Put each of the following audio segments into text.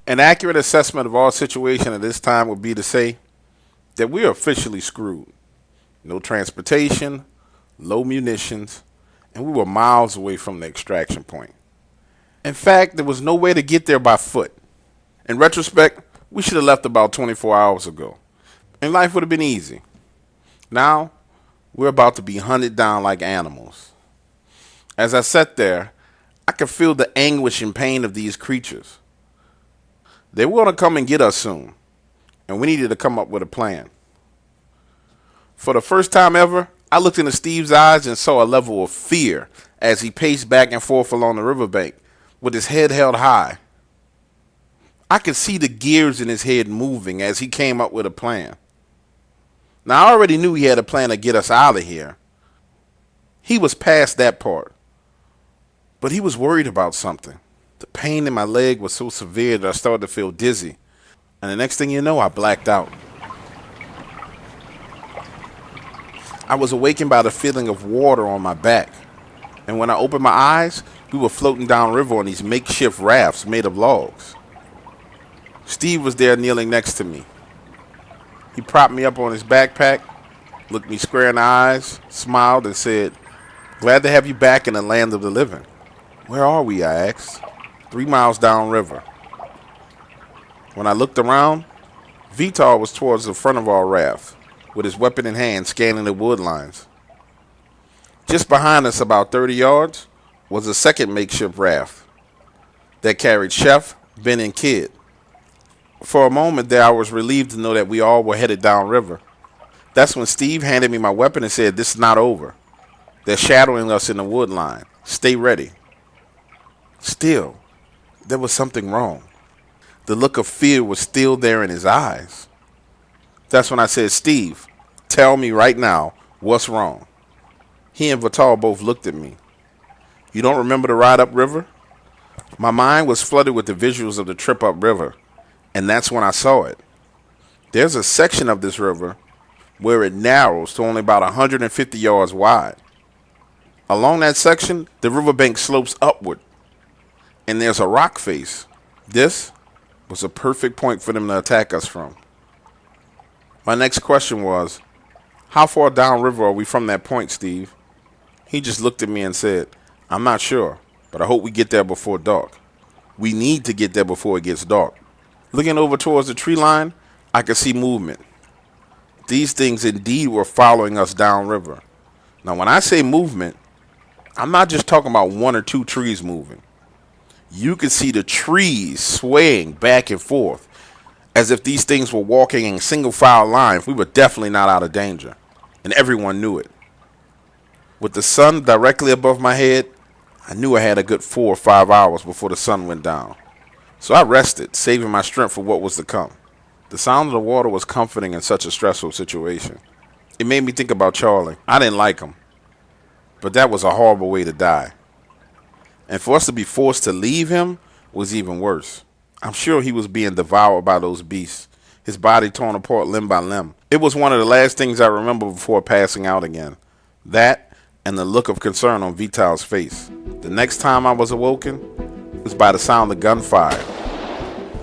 An accurate assessment of our situation at this time would be to say that we are officially screwed. No transportation, low munitions, and we were miles away from the extraction point. In fact, there was no way to get there by foot. In retrospect, we should have left about 24 hours ago, and life would have been easy. Now, we're about to be hunted down like animals. As I sat there, I could feel the anguish and pain of these creatures. They were going to come and get us soon, and we needed to come up with a plan. For the first time ever, I looked into Steve's eyes and saw a level of fear as he paced back and forth along the riverbank with his head held high. I could see the gears in his head moving as he came up with a plan. Now, I already knew he had a plan to get us out of here. He was past that part. But he was worried about something. The pain in my leg was so severe that I started to feel dizzy. And the next thing you know, I blacked out. I was awakened by the feeling of water on my back. And when I opened my eyes, we were floating downriver on these makeshift rafts made of logs. Steve was there kneeling next to me. He propped me up on his backpack, looked me square in the eyes, smiled, and said, "Glad to have you back in the land of the living." "Where are we?" I asked. 3 miles downriver. When I looked around, Vitar was towards the front of our raft, with his weapon in hand scanning the wood lines. Just behind us, about 30 yards, was a second makeshift raft that carried Chef, Ben, and Kid. For a moment there, I was relieved to know that we all were headed downriver. That's when Steve handed me my weapon and said, "This is not over. They're shadowing us in the wood line. Stay ready." Still, there was something wrong. The look of fear was still there in his eyes. That's when I said, "Steve, tell me right now what's wrong." He and Vital both looked at me. "You don't remember the ride upriver?" My mind was flooded with the visuals of the trip upriver, and that's when I saw it. There's a section of this river where it narrows to only about 150 yards wide. Along that section, the riverbank slopes upward, and there's a rock face. This was a perfect point for them to attack us from. My next question was, "How far downriver are we from that point, Steve?" He just looked at me and said, "I'm not sure, but I hope we get there before dark. We need to get there before it gets dark." Looking over towards the tree line, I could see movement. These things indeed were following us downriver. Now, when I say movement, I'm not just talking about 1 or 2 trees moving. You could see the trees swaying back and forth as if these things were walking in single file line. We were definitely not out of danger, and everyone knew it. With the sun directly above my head, I knew I had a good 4 or 5 hours before the sun went down. So I rested, saving my strength for what was to come. The sound of the water was comforting in such a stressful situation. It made me think about Charlie. I didn't like him, but that was a horrible way to die. And for us to be forced to leave him was even worse. I'm sure he was being devoured by those beasts, his body torn apart limb by limb. It was one of the last things I remember before passing out again. That and the look of concern on Vital's face. The next time I was awoken was by the sound of gunfire.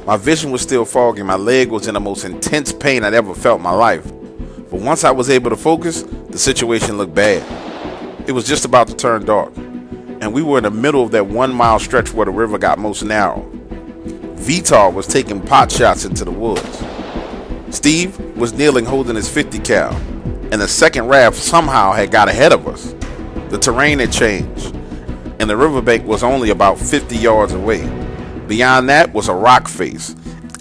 My vision was still foggy. My leg was in the most intense pain I'd ever felt in my life. But once I was able to focus, the situation looked bad. It was just about to turn dark, and we were in the middle of that 1-mile stretch where the river got most narrow. Vitar was taking pot shots into the woods. Steve was kneeling holding his 50 cal, and the second raft somehow had got ahead of us. The terrain had changed, and the riverbank was only about 50 yards away. Beyond that was a rock face,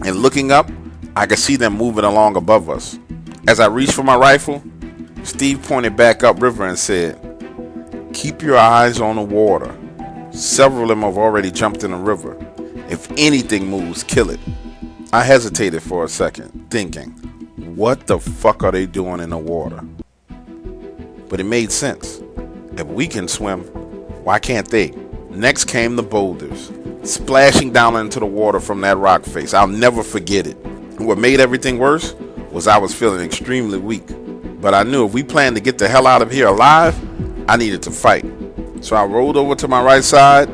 and looking up, I could see them moving along above us. As I reached for my rifle, Steve pointed back upriver and said, "Keep your eyes on the water. Several of them have already jumped in the river. If anything moves, kill it." I hesitated for a second, thinking, what the fuck are they doing in the water? But it made sense. If we can swim, why can't they? Next came the boulders, splashing down into the water from that rock face. I'll never forget it. What made everything worse was I was feeling extremely weak. But I knew if we planned to get the hell out of here alive, I needed to fight. So I rolled over to my right side,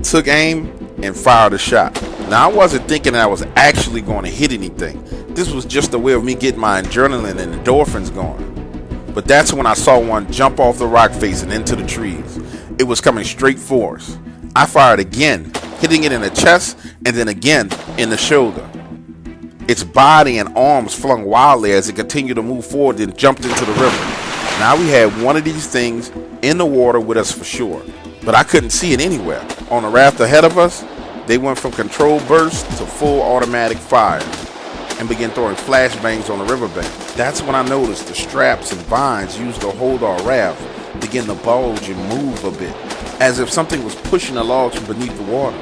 took aim, and fired a shot. Now, I wasn't thinking that I was actually going to hit anything. This was just a way of me getting my adrenaline and endorphins going. But that's when I saw one jump off the rock face and into the trees. It was coming straight for us. I fired again, hitting it in the chest and then again in the shoulder. Its body and arms flung wildly as it continued to move forward and jumped into the river. Now we had one of these things in the water with us for sure, but I couldn't see it anywhere. On the raft ahead of us, they went from controlled bursts to full automatic fire and began throwing flashbangs on the riverbank. That's when I noticed the straps and vines used to hold our raft began to bulge and move a bit, as if something was pushing the logs from beneath the water.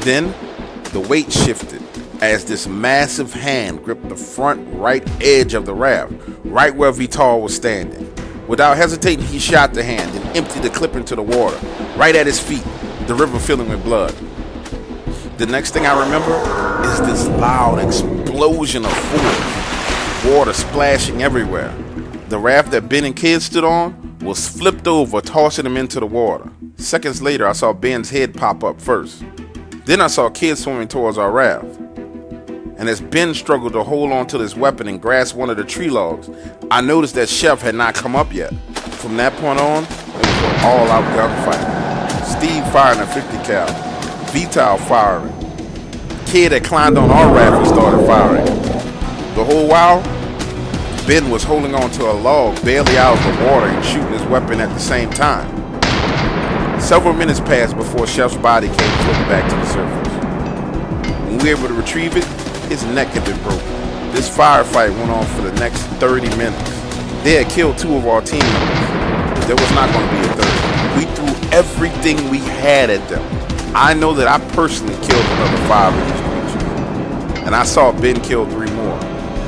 Then, the weight shifted as this massive hand gripped the front right edge of the raft, right where Vital was standing. Without hesitating, he shot the hand and emptied the clip into the water, right at his feet, the river filling with blood. The next thing I remember is this loud explosion of force, water splashing everywhere. The raft that Ben and Kid stood on was flipped over, tossing them into the water. Seconds later, I saw Ben's head pop up first. Then I saw Kid swimming towards our raft. And as Ben struggled to hold on to this weapon and grasp one of the tree logs, I noticed that Chef had not come up yet. From that point on, it was an all-out gunfight. Steve firing a 50 cal, Vital firing. Kid had climbed on our raft and started firing. The whole while, Ben was holding on to a log barely out of the water and shooting his weapon at the same time. Several minutes passed before Chef's body came floating back to the surface. When we were able to retrieve it, his neck had been broken. This firefight went on for the next 30 minutes. They had killed 2 of our team members, but there was not going to be a third. We threw everything we had at them. I know that I personally killed another 5 of these creatures, and I saw Ben kill 3 more.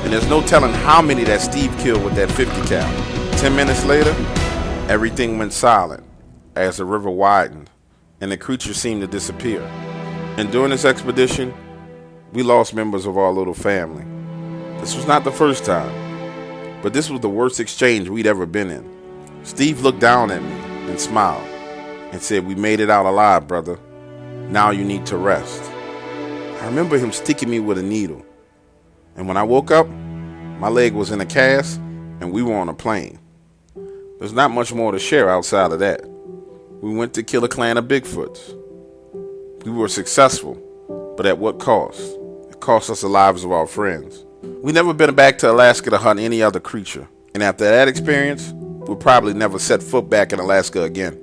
And there's no telling how many that Steve killed with that 50 cal. 10 minutes later, everything went silent as the river widened and the creatures seemed to disappear. And during this expedition, we lost members of our little family. This was not the first time, but this was the worst exchange we'd ever been in. Steve looked down at me and smiled and said, "We made it out alive, brother. Now you need to rest." I remember him sticking me with a needle. And when I woke up, my leg was in a cast and we were on a plane. There's not much more to share outside of that. We went to kill a clan of Bigfoots. We were successful, but at what cost? It cost us the lives of our friends. We never been back to Alaska to hunt any other creature. And after that experience, we'll probably never set foot back in Alaska again.